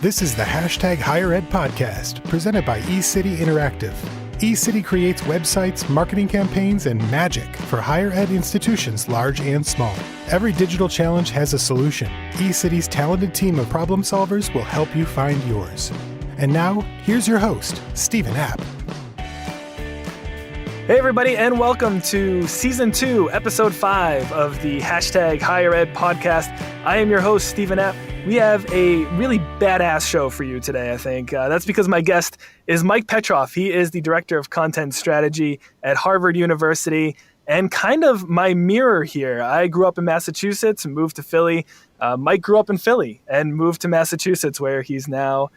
This is the Higher Ed podcast, presented by eCity Interactive. eCity creates websites, marketing campaigns, and magic for higher ed institutions large and small. Every digital challenge has a solution. eCity's talented team of problem solvers will help you find yours. And now, here's your host, Stephen App. Hey everybody, and welcome to Season 2, Episode 5 of the Higher Ed podcast. I am your host, Stephen App. We have a really badass show for you today, I think. That's because my guest is Mike Petroff. He is the Director of Content Strategy at Harvard University and kind of my mirror here. I grew up in Massachusetts and moved to Philly. Mike grew up in Philly and moved to Massachusetts, where he's now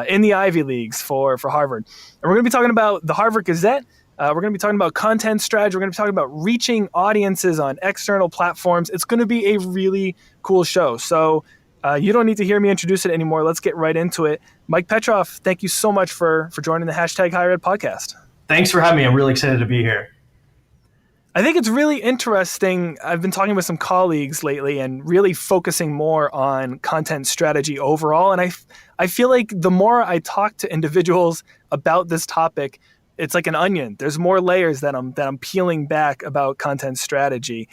in the Ivy Leagues for Harvard. And we're going to be talking about the Harvard Gazette. We're going to be talking about content strategy. We're going to be talking about reaching audiences on external platforms. It's going to be a really cool show. So you don't need to hear me introduce it anymore. Let's get right into it. Mike Petroff, thank you so much for joining the Higher Ed podcast. Thanks for having me. I'm really excited to be here. I think it's really interesting. I've been talking with some colleagues lately and really focusing more on content strategy overall. And I feel like the more I talk to individuals about this topic, it's like an onion. There's more layers that I'm peeling back about content strategy.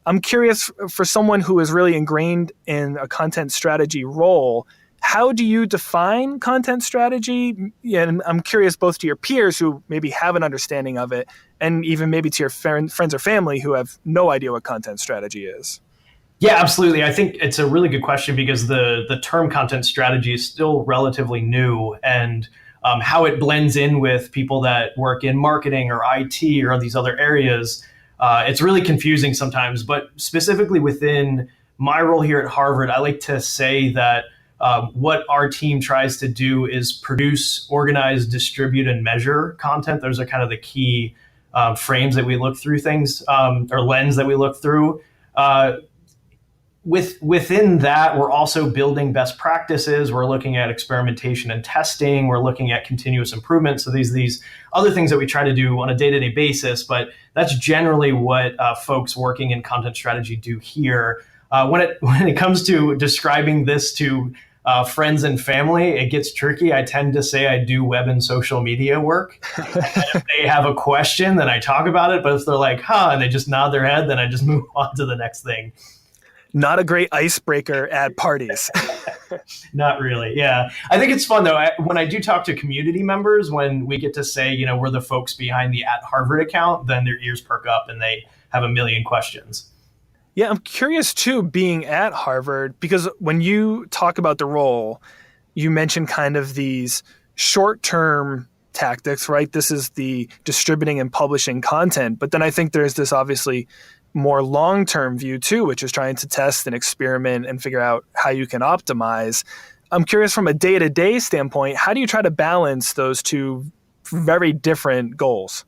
I'm curious, for someone who is really ingrained in a content strategy role, how do you define content strategy? And I'm curious both to your peers who maybe have an understanding of it, and even maybe to your friends or family who have no idea what content strategy is. Yeah, absolutely. I think it's a really good question because the term content strategy is still relatively new, and how it blends in with people that work in marketing or IT or these other areas, it's really confusing sometimes. But specifically within my role here at Harvard, I like to say that what our team tries to do is produce, organize, distribute, and measure content. Those are kind of the key frames that we look through things, or lens that we look through. Within that, we're also building best practices. We're looking at experimentation and testing. We're looking at continuous improvement. So these other things that we try to do on a day-to-day basis, but that's generally what folks working in content strategy do here. When it comes to describing this to friends and family, it gets tricky. I tend to say I do web and social media work. If they have a question, then I talk about it. But if they're like, and they just nod their head, then I just move on to the next thing. Not a great icebreaker at parties. Not really. Yeah. I think it's fun, though. When I do talk to community members, when we get to say, we're the folks behind the @Harvard account, then their ears perk up and they have a million questions. Yeah, I'm curious, too, being at Harvard, because when you talk about the role, you mention kind of these short-term tactics, right? This is the distributing and publishing content. But then I think there's this obviously more long-term view too, which is trying to test and experiment and figure out how you can optimize. I'm curious, from a day-to-day standpoint, how do you try to balance those two very different goals?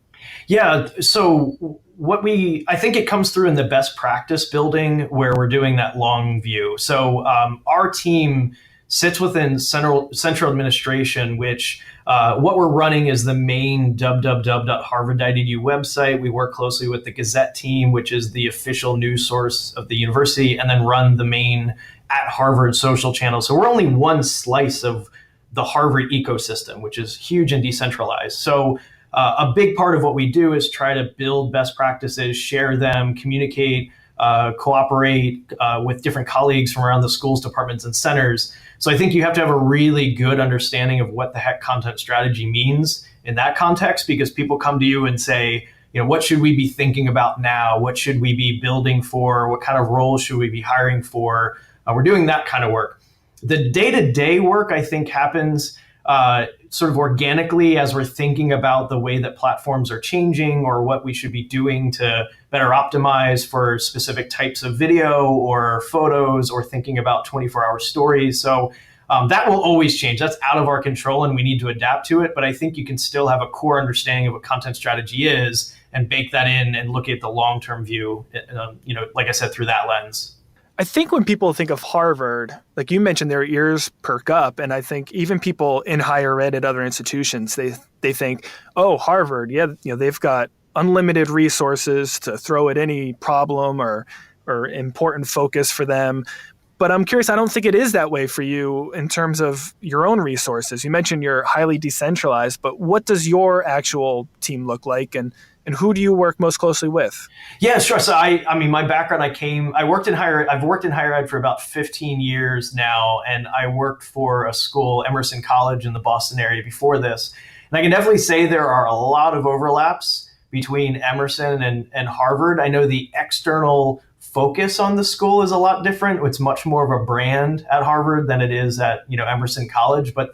Yeah, so I think it comes through in the best practice building where we're doing that long view. So our team sits within central administration, which what we're running is the main www.harvard.edu website. We work closely with the Gazette team, which is the official news source of the university, and then run the main @Harvard social channel. So we're only one slice of the Harvard ecosystem, which is huge and decentralized. So a big part of what we do is try to build best practices, share them, communicate, cooperate with different colleagues from around the schools, departments, and centers. So I think you have to have a really good understanding of what the heck content strategy means in that context, because people come to you and say, what should we be thinking about now? What should we be building for? What kind of roles should we be hiring for? We're doing that kind of work. The day-to-day work, I think, happens sort of organically as we're thinking about the way that platforms are changing or what we should be doing to better optimize for specific types of video or photos, or thinking about 24-hour stories. So that will always change. That's out of our control and we need to adapt to it. But I think you can still have a core understanding of what content strategy is and bake that in and look at the long-term view, like I said, through that lens. I think when people think of Harvard, like you mentioned, their ears perk up. And I think even people in higher ed at other institutions, they think, oh, Harvard, yeah, they've got unlimited resources to throw at any problem or important focus for them. But I'm curious, I don't think it is that way for you in terms of your own resources. You mentioned you're highly decentralized, but what does your actual team look like, and who do you work most closely with? Yeah, sure. So I mean, my background, I've worked in higher ed for about 15 years now, and I worked for a school, Emerson College in the Boston area before this. And I can definitely say there are a lot of overlaps between Emerson and Harvard. I know the external focus on the school is a lot different. It's much more of a brand at Harvard than it is at Emerson College, but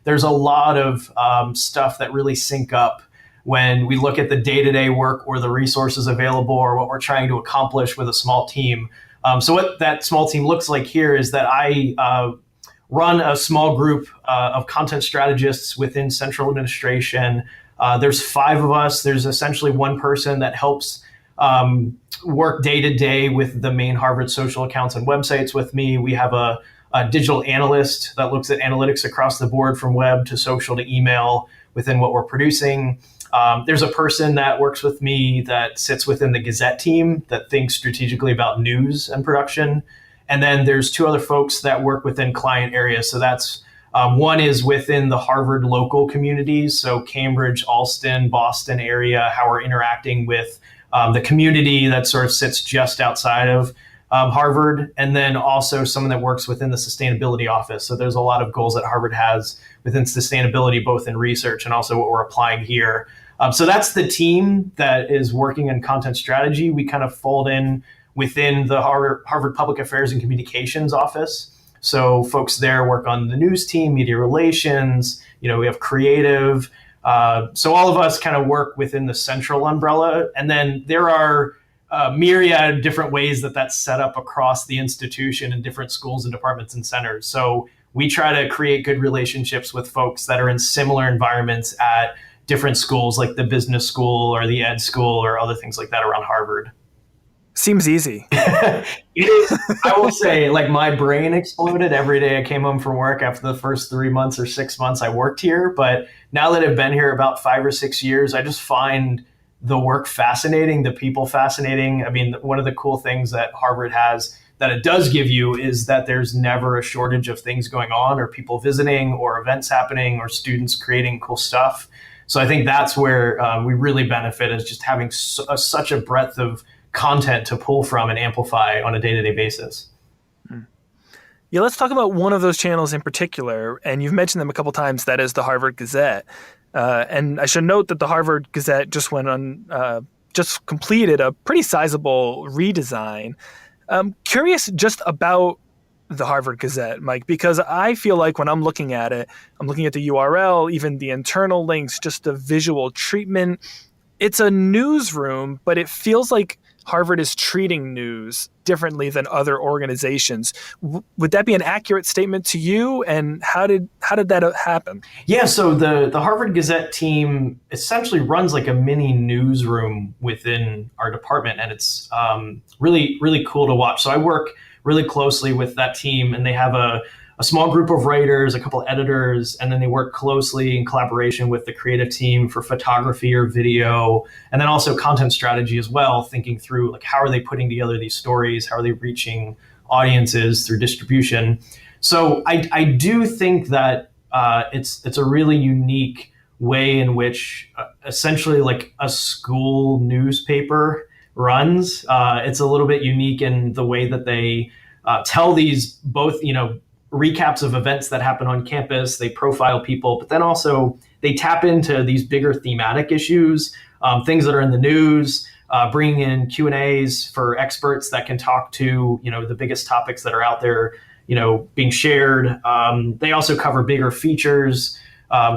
there's a lot of stuff that really sync up when we look at the day-to-day work or the resources available or what we're trying to accomplish with a small team. So what that small team looks like here is that I run a small group of content strategists within central administration. There's 5 of us. There's essentially one person that helps work day-to-day with the main Harvard social accounts and websites with me. We have a digital analyst that looks at analytics across the board from web to social to email within what we're producing. There's a person that works with me that sits within the Gazette team that thinks strategically about news and production. And then there's 2 other folks that work within client areas. So that's one is within the Harvard local communities. So Cambridge, Alston, Boston area, how we're interacting with the community that sort of sits just outside of Harvard. And then also someone that works within the sustainability office. So there's a lot of goals that Harvard has within sustainability, both in research and also what we're applying here. So that's the team that is working in content strategy. We kind of fold in within the Harvard Public Affairs and Communications office. So folks there work on the news team, media relations, we have creative. So all of us kind of work within the central umbrella. And then there are myriad different ways that that's set up across the institution in different schools and departments and centers. So we try to create good relationships with folks that are in similar environments at different schools, like the business school or the ed school or other things like that around Harvard. Seems easy. It is. I will say, like, my brain exploded every day I came home from work after the first 3 months or 6 months I worked here. But now that I've been here about 5 or 6 years, I just find the work fascinating, the people fascinating. I mean, one of the cool things that Harvard has that it does give you is that there's never a shortage of things going on or people visiting or events happening or students creating cool stuff. So I think that's where we really benefit, is just having such a breadth of content to pull from and amplify on a day-to-day basis. Yeah, let's talk about one of those channels in particular, and you've mentioned them a couple times. That is the Harvard Gazette, and I should note that the Harvard Gazette just completed a pretty sizable redesign. Curious just about the Harvard Gazette, Mike, because I feel like when I'm looking at it, I'm looking at the URL, even the internal links, just the visual treatment. It's a newsroom, but it feels like Harvard is treating news differently than other organizations. Would that be an accurate statement to you? And how did that happen? Yeah, so the Harvard Gazette team essentially runs like a mini newsroom within our department, and it's really, really cool to watch. So I work really closely with that team, and they have a small group of writers, a couple of editors, and then they work closely in collaboration with the creative team for photography or video, and then also content strategy as well, thinking through like how are they putting together these stories, how are they reaching audiences through distribution. So I do think that it's a really unique way in which essentially like a school newspaper runs. It's a little bit unique in the way that they tell these both, recaps of events that happen on campus. They profile people, but then also they tap into these bigger thematic issues, things that are in the news, bringing in Q&As for experts that can talk to, the biggest topics that are out there, being shared. They also cover bigger features,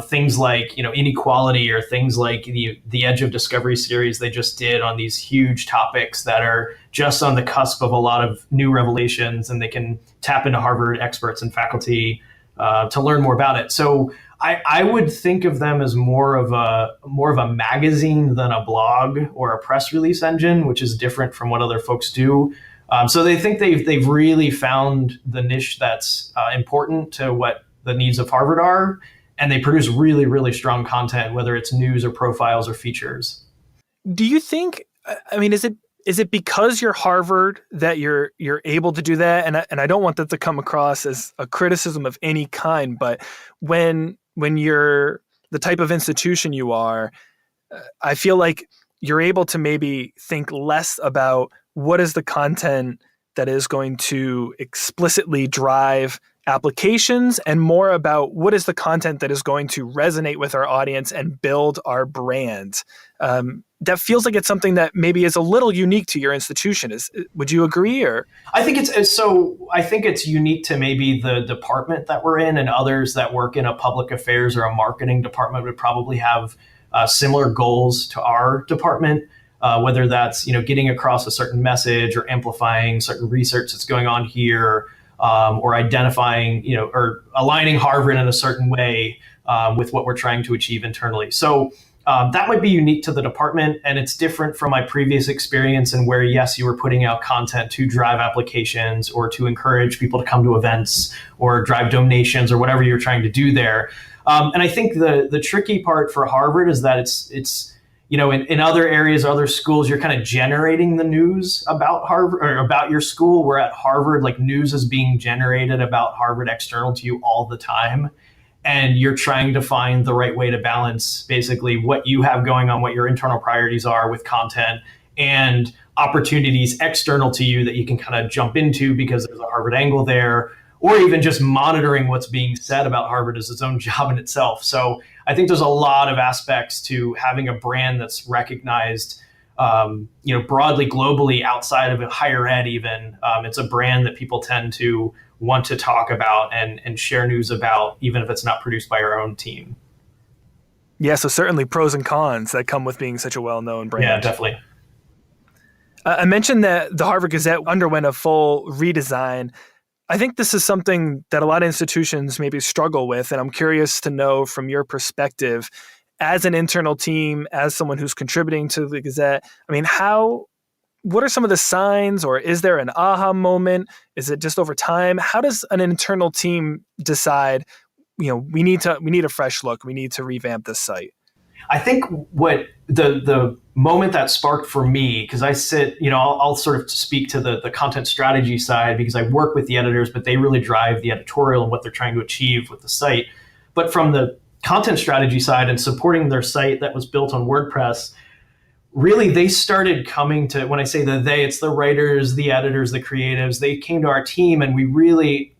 things like, inequality, or things like the Edge of Discovery series they just did on these huge topics that are just on the cusp of a lot of new revelations, and they can tap into Harvard experts and faculty to learn more about it. So I would think of them as more of a magazine than a blog or a press release engine, which is different from what other folks do. So they think they've really found the niche that's important to what the needs of Harvard are. And they produce really, really strong content, whether it's news or profiles or features. Do you think, is it Is it because you're Harvard that you're able to do that? And I don't want that to come across as a criticism of any kind, but when you're the type of institution you are, I feel like you're able to maybe think less about what is the content that is going to explicitly drive applications and more about what is the content that is going to resonate with our audience and build our brand. That feels like it's something that maybe is a little unique to your institution. Would you agree? Or I think it's unique to maybe the department that we're in, and others that work in a public affairs or a marketing department would probably have similar goals to our department, whether that's getting across a certain message or amplifying certain research that's going on here, or identifying or aligning Harvard in a certain way with what we're trying to achieve internally. So that might be unique to the department, and it's different from my previous experience in where, yes, you were putting out content to drive applications or to encourage people to come to events or drive donations or whatever you're trying to do there. And I think the tricky part for Harvard is that it's in other areas, other schools, you're kind of generating the news about Harvard or about your school. Where at Harvard, like, news is being generated about Harvard external to you all the time. And you're trying to find the right way to balance basically what you have going on, what your internal priorities are with content, and opportunities external to you that you can kind of jump into because there's a Harvard angle there, or even just monitoring what's being said about Harvard is its own job in itself. So I think there's a lot of aspects to having a brand that's recognized, broadly, globally, outside of higher ed even. It's a brand that people tend to want to talk about and share news about, even if it's not produced by our own team. Yeah, so certainly pros and cons that come with being such a well-known brand. Yeah, definitely. I mentioned that the Harvard Gazette underwent a full redesign. I think this is something that a lot of institutions maybe struggle with, and I'm curious to know from your perspective, as an internal team, as someone who's contributing to the Gazette, I mean, what are some of the signs, or is there an aha moment? Is it just over time? How does an internal team decide, we need a fresh look, we need to revamp this site? I think what the moment that sparked for me, because I sit, I'll sort of speak to the content strategy side because I work with the editors, but they really drive the editorial and what they're trying to achieve with the site. But from the content strategy side and supporting their site that was built on WordPress, really, they started coming to, when I say they, it's the writers, the editors, the creatives. They came to our team, and we really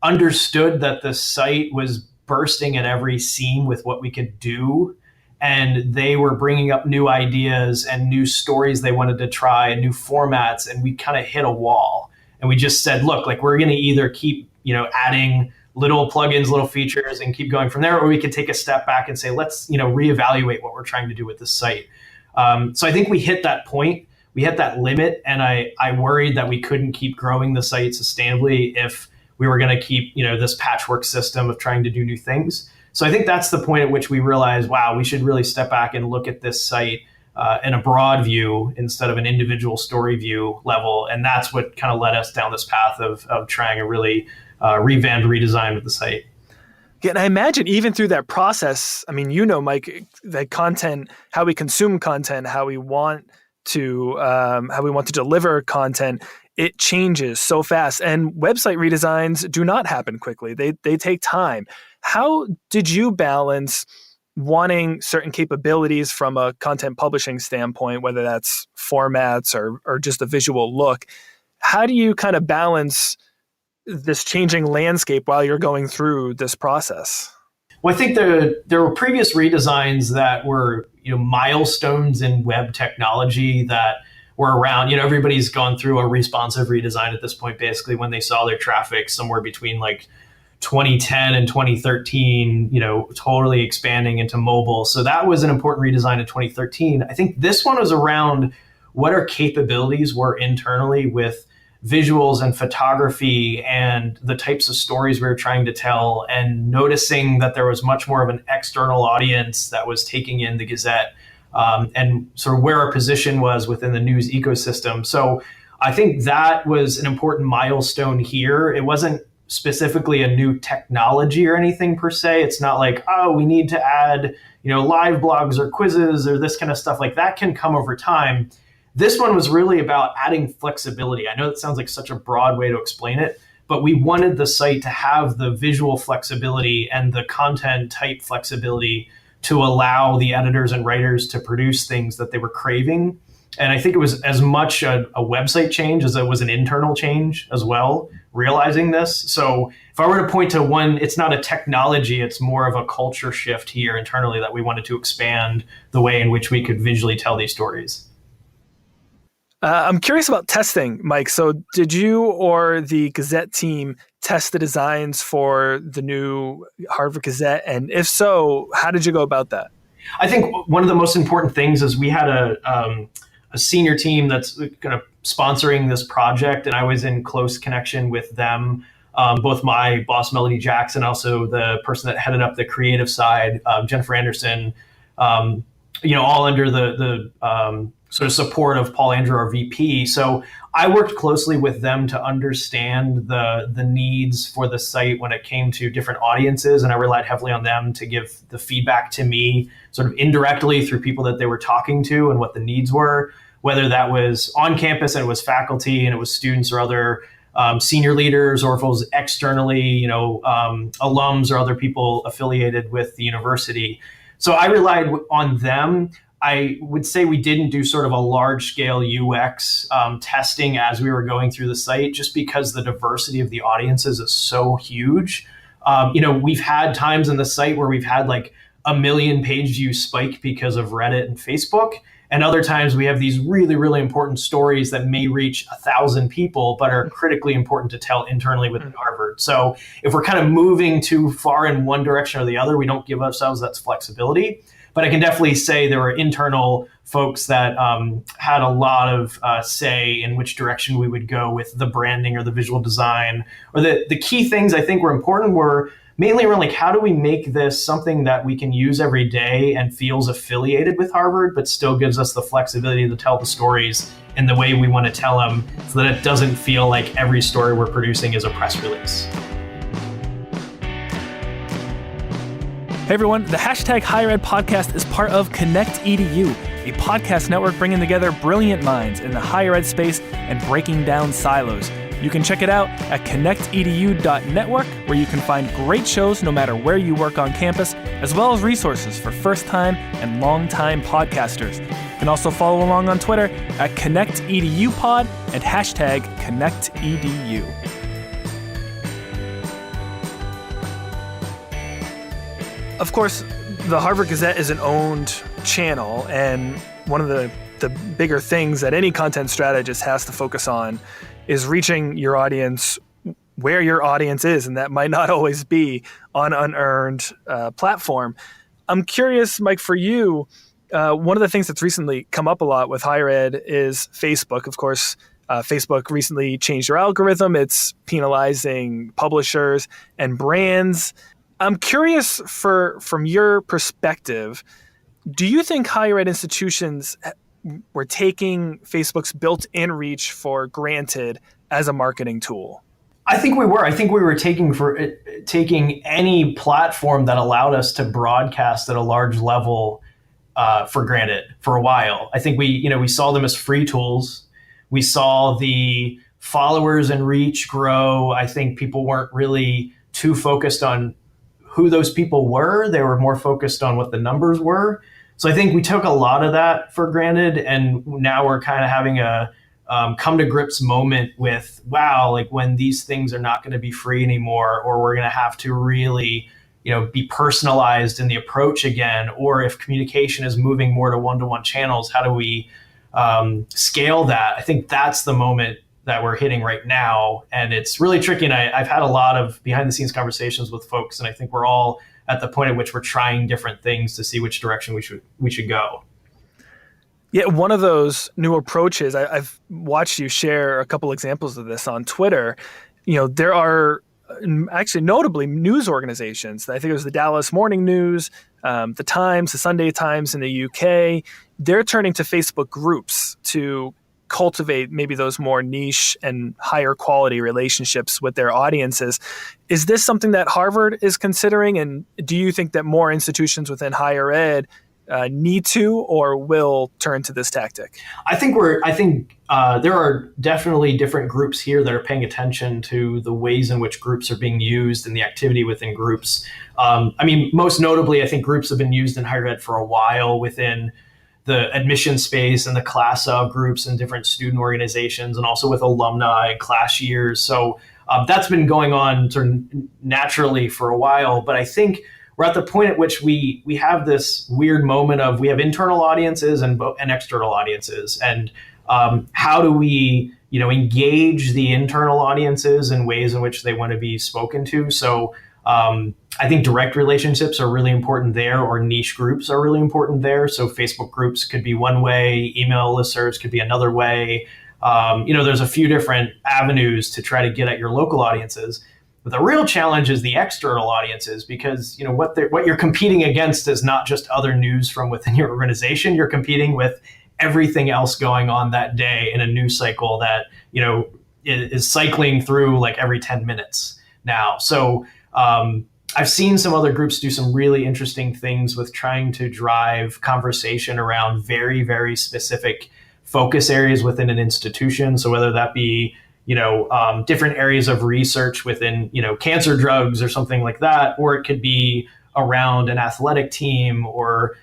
understood that the site was bursting at every seam with what we could do. And they were bringing up new ideas and new stories they wanted to try and new formats. And we kind of hit a wall. And we just said, look, like, we're going to either keep, adding little plugins, little features and keep going from there, or we could take a step back and say, let's, reevaluate what we're trying to do with the site. So I think we hit that point, we hit that limit, and I worried that we couldn't keep growing the site sustainably if we were going to keep, this patchwork system of trying to do new things. So I think that's the point at which we realized, wow, we should really step back and look at this site in a broad view instead of an individual story view level. And that's what kind of led us down this path of trying a really revamped redesign of the site. Yeah, and I imagine even through that process, I mean, Mike, that content, how we consume content, how we want to deliver content, it changes so fast. And website redesigns do not happen quickly. They take time. How did you balance wanting certain capabilities from a content publishing standpoint, whether that's formats or just a visual look? How do you kind of balance this changing landscape while you're going through this process? Well, I think there were previous redesigns that were, milestones in web technology that were around. Everybody's gone through a responsive redesign at this point, basically, when they saw their traffic somewhere between like 2010 and 2013, totally expanding into mobile. So that was an important redesign in 2013. I think this one was around what our capabilities were internally with visuals and photography and the types of stories we were trying to tell, and noticing that there was much more of an external audience that was taking in the Gazette, and sort of where our position was within the news ecosystem. So I think that was an important milestone here. It wasn't specifically a new technology or anything per se. It's not like, oh, we need to add, live blogs or quizzes or this kind of stuff. Like, that can come over time. This one was really about adding flexibility. I know that sounds like such a broad way to explain it, but we wanted the site to have the visual flexibility and the content type flexibility to allow the editors and writers to produce things that they were craving. And I think it was as much a website change as it was an internal change as well, realizing this. So if I were to point to one, it's not a technology, it's more of a culture shift here internally that we wanted to expand the way in which we could visually tell these stories. I'm curious about testing, Mike. So did you or the Gazette team test the designs for the new Harvard Gazette? And if so, how did you go about that? I think one of the most important things is we had a senior team that's kind of sponsoring this project, and I was in close connection with them, both my boss, Melody Jackson, also the person that headed up the creative side, Jennifer Anderson, all under the sort of support of Paul Andrew, our VP. So I worked closely with them to understand the needs for the site when it came to different audiences, and I relied heavily on them to give the feedback to me sort of indirectly through people that they were talking to and what the needs were, whether that was on campus and it was faculty and it was students or other senior leaders, or if it was externally, alums or other people affiliated with the university. So I relied on them. I would say we didn't do sort of a large scale UX testing as we were going through the site, just because the diversity of the audiences is so huge. We've had times in the site where we've had like 1 million page views spike because of Reddit and Facebook. And other times we have these really, really important stories that may reach 1,000 people, but are critically important to tell internally within Harvard. So if we're kind of moving too far in one direction or the other, we don't give ourselves that flexibility. But I can definitely say there were internal folks that had a lot of say in which direction we would go with the branding or the visual design. Or the key things I think were important were mainly around like, how do we make this something that we can use every day and feels affiliated with Harvard, but still gives us the flexibility to tell the stories in the way we want to tell them, so that it doesn't feel like every story we're producing is a press release. Hey everyone, the Hashtag Higher Ed podcast is part of Connect EDU, a podcast network bringing together brilliant minds in the higher ed space and breaking down silos. You can check it out at connectedu.network, where you can find great shows no matter where you work on campus, as well as resources for first-time and long-time podcasters. You can also follow along on Twitter at ConnectEduPod and hashtag ConnectEDU. Of course, the Harvard Gazette is an owned channel, and one of the bigger things that any content strategist has to focus on is reaching your audience where your audience is, and that might not always be on unearned platform. I'm curious, Mike, for you, one of the things that's recently come up a lot with higher ed is Facebook. Of course, Facebook recently changed their algorithm. It's penalizing publishers and brands. I'm curious, from your perspective, do you think higher ed institutions were taking Facebook's built-in reach for granted as a marketing tool? I think we were. I think we were taking any platform that allowed us to broadcast at a large level for granted for a while. I think we saw them as free tools. We saw the followers and reach grow. I think people weren't really too focused on who those people were. They were more focused on what the numbers were. So I think we took a lot of that for granted, and now we're kind of having a come to grips moment with, wow, like when these things are not going to be free anymore, or we're going to have to really, be personalized in the approach again, or if communication is moving more to one-to-one channels, how do we scale that? I think that's the moment that we're hitting right now, and it's really tricky. And I've had a lot of behind-the-scenes conversations with folks, and I think we're all at the point at which we're trying different things to see which direction we should go. Yeah, one of those new approaches, I've watched you share a couple examples of this on Twitter. There are actually notably news organizations. I think it was the Dallas Morning News, the Times, the Sunday Times in the UK. They're turning to Facebook groups to cultivate maybe those more niche and higher quality relationships with their audiences. Is this something that Harvard is considering? And do you think that more institutions within higher ed need to or will turn to this tactic? I think there are definitely different groups here that are paying attention to the ways in which groups are being used and the activity within groups. Most notably, I think groups have been used in higher ed for a while within the admission space and the class of groups and different student organizations, and also with alumni and class years. So that's been going on sort of naturally for a while. But I think we're at the point at which we have this weird moment of we have internal audiences and external audiences, and how do we engage the internal audiences in ways in which they want to be spoken to. So I think direct relationships are really important there, or niche groups are really important there. So Facebook groups could be one way, email listservs could be another way. There's a few different avenues to try to get at your local audiences. But the real challenge is the external audiences, because what you're competing against is not just other news from within your organization. You're competing with everything else going on that day in a news cycle that is cycling through like every 10 minutes now. So I've seen some other groups do some really interesting things with trying to drive conversation around very, very specific focus areas within an institution. So whether that be different areas of research within, cancer drugs or something like that, or it could be around an athletic team, or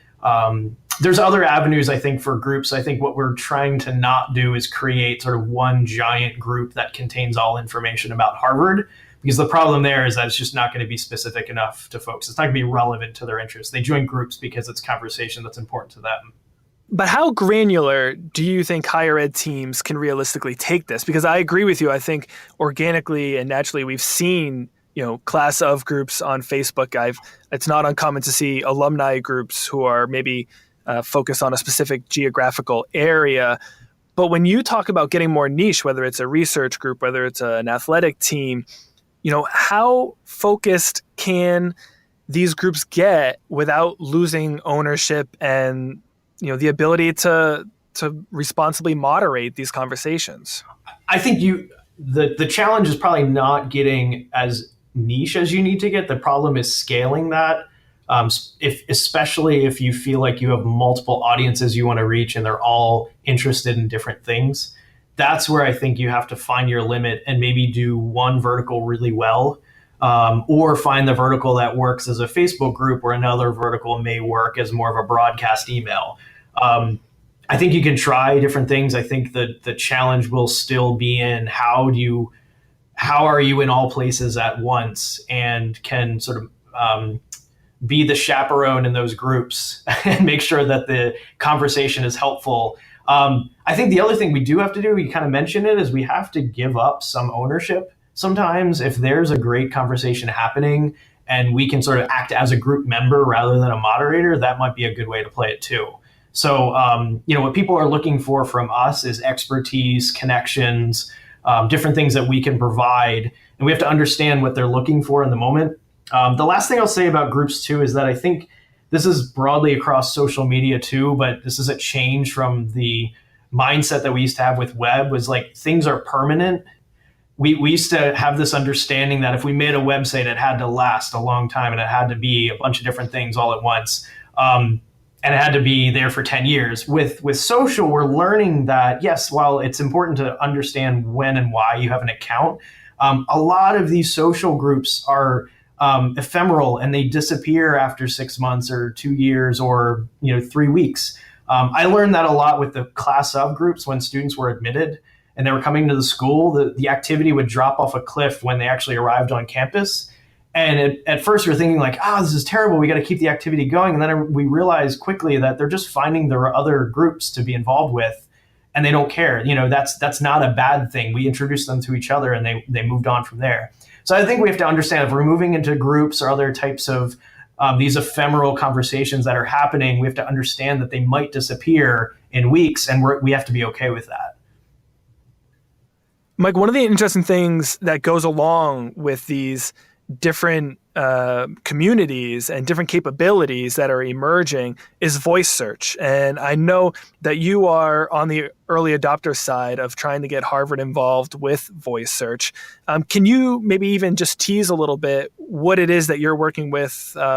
there's other avenues, I think, for groups. I think what we're trying to not do is create sort of one giant group that contains all information about Harvard, because the problem there is that it's just not going to be specific enough to folks. It's not going to be relevant to their interests. They join groups because it's conversation that's important to them. But how granular do you think higher ed teams can realistically take this? Because I agree with you. I think organically and naturally we've seen, class of groups on Facebook. It's not uncommon to see alumni groups who are maybe focused on a specific geographical area. But when you talk about getting more niche, whether it's a research group, whether it's an athletic team, how focused can these groups get without losing ownership and the ability to responsibly moderate these conversations? I think the challenge is probably not getting as niche as you need to get. The problem is scaling that. Especially if you feel like you have multiple audiences you want to reach and they're all interested in different things. That's where I think you have to find your limit and maybe do one vertical really well, or find the vertical that works as a Facebook group, or another vertical may work as more of a broadcast email. I think you can try different things. I think that the challenge will still be in how are you in all places at once and can sort of be the chaperone in those groups and make sure that the conversation is helpful. I think the other thing we do have to do, we kind of mentioned it, is we have to give up some ownership. Sometimes if there's a great conversation happening and we can sort of act as a group member rather than a moderator, that might be a good way to play it too. So, what people are looking for from us is expertise, connections, different things that we can provide. And we have to understand what they're looking for in the moment. The last thing I'll say about groups too is that I think this is broadly across social media too, but this is a change from the mindset that we used to have with web, was like things are permanent. We used to have this understanding that if we made a website, it had to last a long time and it had to be a bunch of different things all at once. And it had to be there for 10 years. With social, we're learning that, yes, while it's important to understand when and why you have an account, a lot of these social groups are ephemeral and they disappear after 6 months or 2 years or 3 weeks. I learned that a lot with the class of groups when students were admitted and they were coming to the school. The activity would drop off a cliff when they actually arrived on campus. And at first we were thinking like, this is terrible. We got to keep the activity going. And then we realized quickly that they're just finding there are other groups to be involved with and they don't care. That's not a bad thing. We introduced them to each other and they moved on from there. So I think we have to understand if we're moving into groups or other types of these ephemeral conversations that are happening, we have to understand that they might disappear in weeks and we have to be okay with that. Mike, one of the interesting things that goes along with these different communities and different capabilities that are emerging is voice search. And I know that you are on the early adopter side of trying to get Harvard involved with voice search. Can you maybe even just tease a little bit what it is that you're working with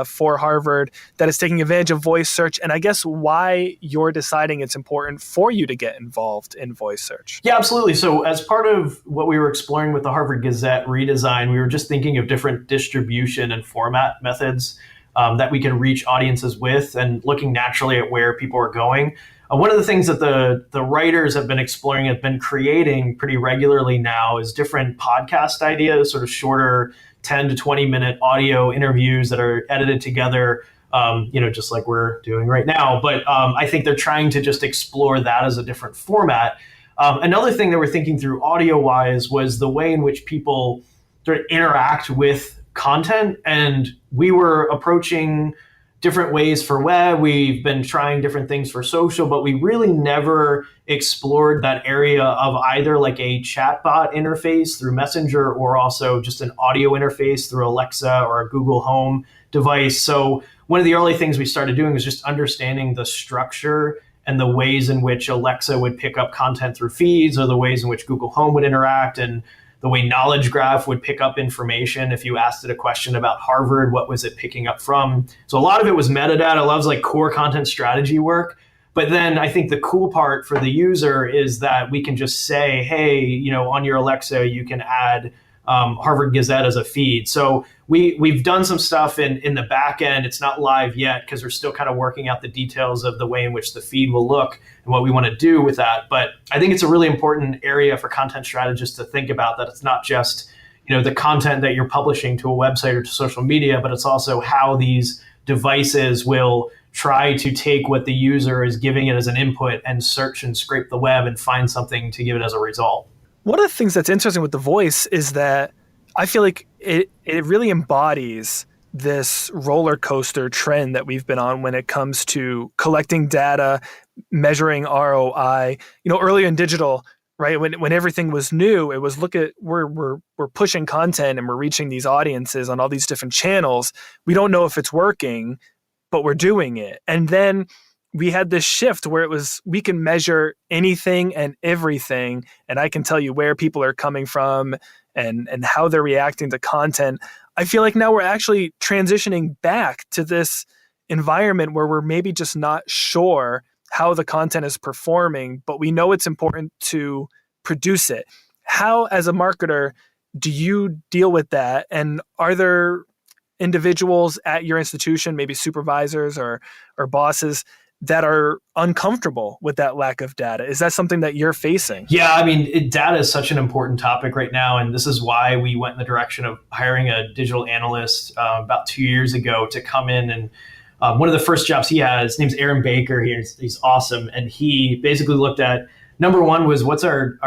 for Harvard that is taking advantage of voice search, and I guess why you're deciding it's important for you to get involved in voice search. Yeah, absolutely. So as part of what we were exploring with the Harvard Gazette redesign, we were just thinking of different distribution and format methods that we can reach audiences with, and looking naturally at where people are going. One of the things that the writers have been exploring, have been creating pretty regularly now, is different podcast ideas, sort of shorter 10 to 20 minute audio interviews that are edited together, just like we're doing right now. But I think they're trying to just explore that as a different format. Another thing that we're thinking through audio-wise was the way in which people sort of interact with content. And we were approaching different ways for web. We've been trying different things for social, but we really never explored that area of either like a chatbot interface through Messenger, or also just an audio interface through Alexa or a Google Home device. So one of the early things we started doing was just understanding the structure and the ways in which Alexa would pick up content through feeds, or the ways in which Google Home would interact, and the way Knowledge Graph would pick up information. If you asked it a question about Harvard, what was it picking up from? So a lot of it was metadata. It loves like core content strategy work. But then I think the cool part for the user is that we can just say, hey, on your Alexa, you can add Harvard Gazette as a feed. So we've done some stuff in the back end. It's not live yet because we're still kind of working out the details of the way in which the feed will look and what we want to do with that. But I think it's a really important area for content strategists to think about, that it's not just the content that you're publishing to a website or to social media, but it's also how these devices will try to take what the user is giving it as an input and search and scrape the web and find something to give it as a result. One of the things that's interesting with the voice is that I feel like it really embodies this roller coaster trend that we've been on when it comes to collecting data, measuring ROI. Earlier in digital, right, when everything was new, it was we're pushing content and we're reaching these audiences on all these different channels. We don't know if it's working, but we're doing it. And then we had this shift where we can measure anything and everything, and I can tell you where people are coming from and how they're reacting to content. I feel like now we're actually transitioning back to this environment where we're maybe just not sure how the content is performing, but we know it's important to produce it. How, as a marketer, do you deal with that? And are there individuals at your institution, maybe supervisors or bosses, that are uncomfortable with that lack of data? Is that something that you're facing? Yeah, data is such an important topic right now. And this is why we went in the direction of hiring a digital analyst about 2 years ago to come in. And one of the first jobs he has, his name's Aaron Baker. He's awesome. And he basically looked at, number one was, what's our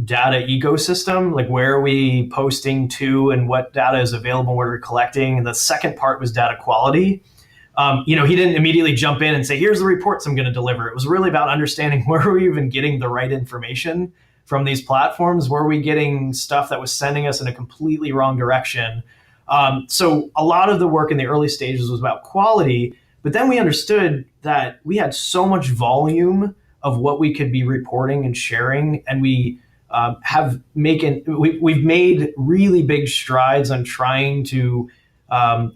data ecosystem? Like, where are we posting to and what data is available, what are we collecting? And the second part was data quality. He didn't immediately jump in and say, here's the reports I'm going to deliver. It was really about understanding, where are we even getting the right information from these platforms? Where are we getting stuff that was sending us in a completely wrong direction? So a lot of the work in the early stages was about quality, but then we understood that we had so much volume of what we could be reporting and sharing, and we've made really big strides on trying to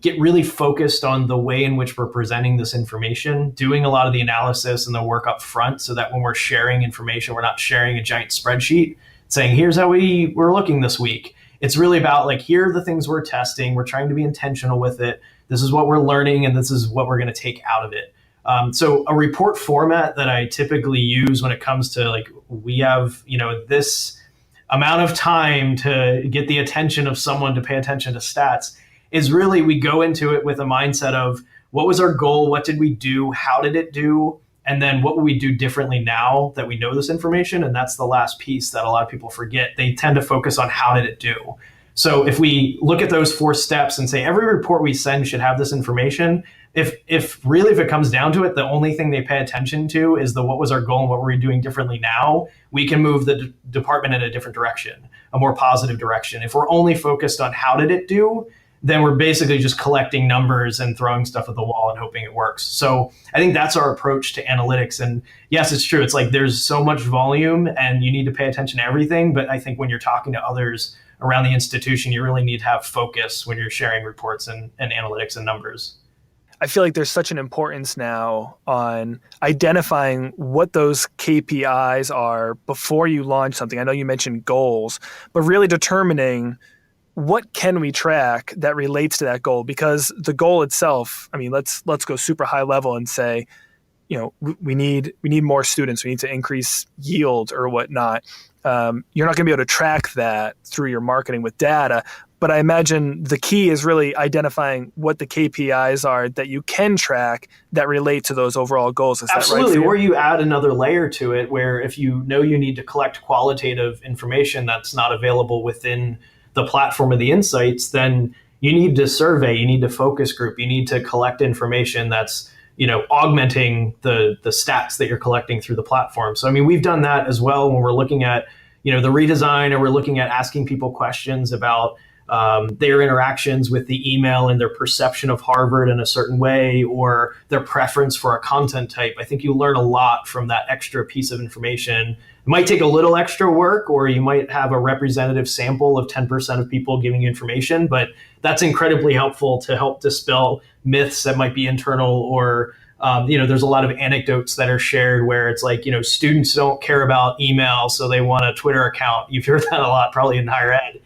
get really focused on the way in which we're presenting this information, doing a lot of the analysis and the work up front, so that when we're sharing information, we're not sharing a giant spreadsheet saying, here's how we're looking this week. It's really about like, here are the things we're testing. We're trying to be intentional with it. This is what we're learning, and this is what we're going to take out of it. So a report format that I typically use when it comes to like, we have, this amount of time to get the attention of someone to pay attention to stats, is really, we go into it with a mindset of, what was our goal? What did we do? How did it do? And then what will we do differently now that we know this information? And that's the last piece that a lot of people forget. They tend to focus on how did it do? So if we look at those 4 steps and say, every report we send should have this information, if it comes down to it, the only thing they pay attention to is what was our goal and what were we doing differently now, we can move the department in a different direction, a more positive direction. If we're only focused on how did it do, then we're basically just collecting numbers and throwing stuff at the wall and hoping it works. So I think that's our approach to analytics. And yes, it's true. It's like, there's so much volume and you need to pay attention to everything. But I think when you're talking to others around the institution, you really need to have focus when you're sharing reports and analytics and numbers. I feel like there's such an importance now on identifying what those KPIs are before you launch something. I know you mentioned goals, but really determining what can we track that relates to that goal, because the goal itself, I mean, let's go super high level and say, we need more students. We need to increase yield or whatnot. You're not going to be able to track that through your marketing with data. But I imagine the key is really identifying what the KPIs are that you can track that relate to those overall goals. Is Absolutely. that right? Or you add another layer to it where if you know you need to collect qualitative information that's not available within the platform of the insights, then you need to survey, you need to focus group, you need to collect information that's augmenting the stats that you're collecting through the platform. So, I mean, we've done that as well when we're looking at, the redesign, or we're looking at asking people questions about their interactions with the email and their perception of Harvard in a certain way, or their preference for a content type. I think you learn a lot from that extra piece of information. It might take a little extra work, or you might have a representative sample of 10% of people giving you information, but that's incredibly helpful to help dispel myths that might be internal, or there's a lot of anecdotes that are shared where it's like, students don't care about email, so they want a Twitter account. You've heard that a lot, probably in higher ed.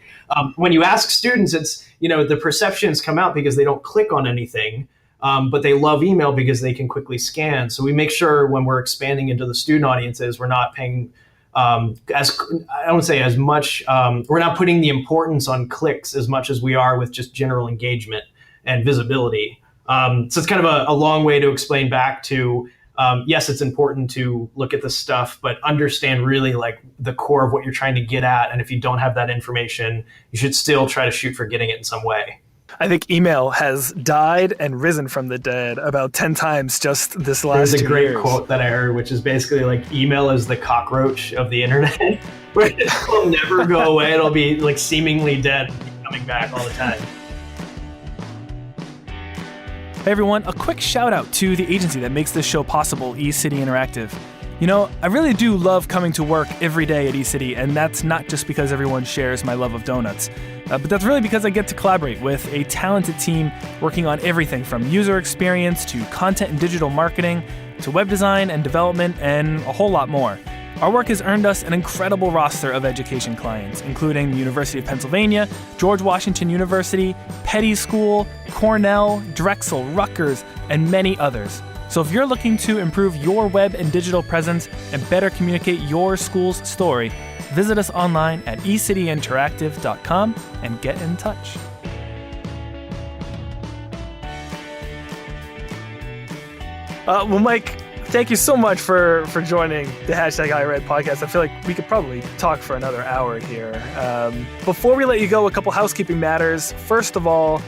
When you ask students, it's, the perceptions come out because they don't click on anything, but they love email because they can quickly scan. So we make sure when we're expanding into the student audiences, we're not paying I don't say as much, we're not putting the importance on clicks as much as we are with just general engagement and visibility. So it's kind of a long way to explain back to, yes, it's important to look at the stuff, but understand really like the core of what you're trying to get at. And if you don't have that information, you should still try to shoot for getting it in some way. I think email has died and risen from the dead about 10 times just this last 2 years. There's a great quote that I heard, which is basically like, email is the cockroach of the internet, where it will never go away. It'll be like seemingly dead, coming back all the time. Hey everyone, a quick shout out to the agency that makes this show possible, eCity Interactive. I really do love coming to work every day at eCity, and that's not just because everyone shares my love of donuts, but that's really because I get to collaborate with a talented team working on everything from user experience to content and digital marketing to web design and development and a whole lot more. Our work has earned us an incredible roster of education clients, including the University of Pennsylvania, George Washington University, Petty School, Cornell, Drexel, Rutgers, and many others. So if you're looking to improve your web and digital presence and better communicate your school's story, visit us online at ecityinteractive.com and get in touch. Well, Mike, thank you so much for joining the #HigherEd podcast. I feel like we could probably talk for another hour here. Before we let you go, a couple housekeeping matters. First of all,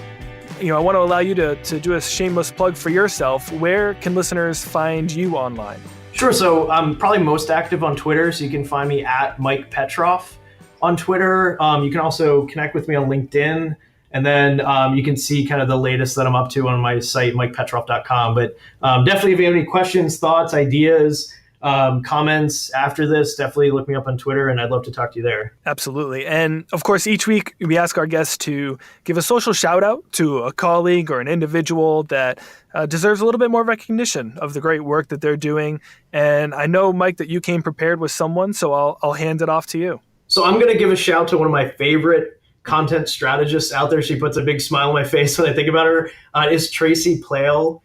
I want to allow you to do a shameless plug for yourself. Where can listeners find you online? Sure. So I'm probably most active on Twitter, so you can find me at Mike Petroff on Twitter. You can also connect with me on LinkedIn, and then you can see kind of the latest that I'm up to on my site, mikepetroff.com. But definitely, if you have any questions, thoughts, ideas, comments after this, definitely look me up on Twitter, and I'd love to talk to you there. Absolutely. And of course, each week we ask our guests to give a social shout out to a colleague or an individual that deserves a little bit more recognition of the great work that they're doing. And I know, Mike, that you came prepared with someone, so I'll hand it off to you. So I'm going to give a shout to one of my favorite content strategists out there. She puts a big smile on my face when I think about her, is Tracy Plale.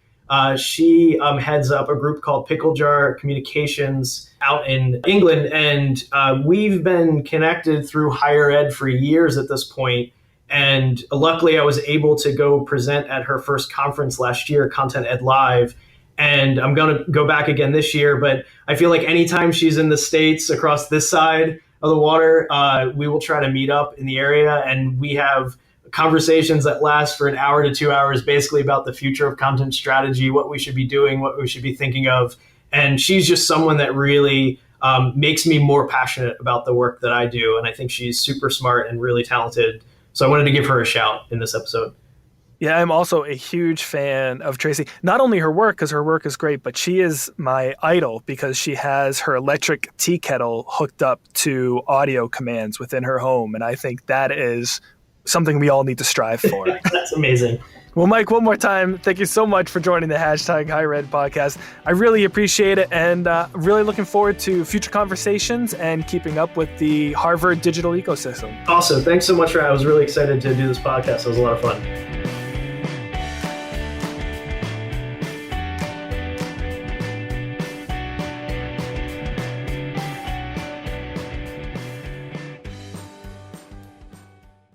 She heads up a group called Pickle Jar Communications out in England, and we've been connected through higher ed for years at this point. And luckily, I was able to go present at her first conference last year, Content Ed Live. And I'm going to go back again this year, but I feel like anytime she's in the States across this side of the water, we will try to meet up in the area, and we have conversations that last for an hour to 2 hours, basically about the future of content strategy, what we should be doing, what we should be thinking of. And she's just someone that really makes me more passionate about the work that I do. And I think she's super smart and really talented. So I wanted to give her a shout in this episode. Yeah, I'm also a huge fan of Tracy. Not only her work, because her work is great, but she is my idol because she has her electric tea kettle hooked up to audio commands within her home. And I think that is something we all need to strive for. That's amazing. Well, Mike, one more time, thank you so much for joining the Higher Ed podcast. I really appreciate it, and really looking forward to future conversations and keeping up with the Harvard digital ecosystem. Awesome. Thanks so much, Ryan. I was really excited to do this podcast. It was a lot of fun.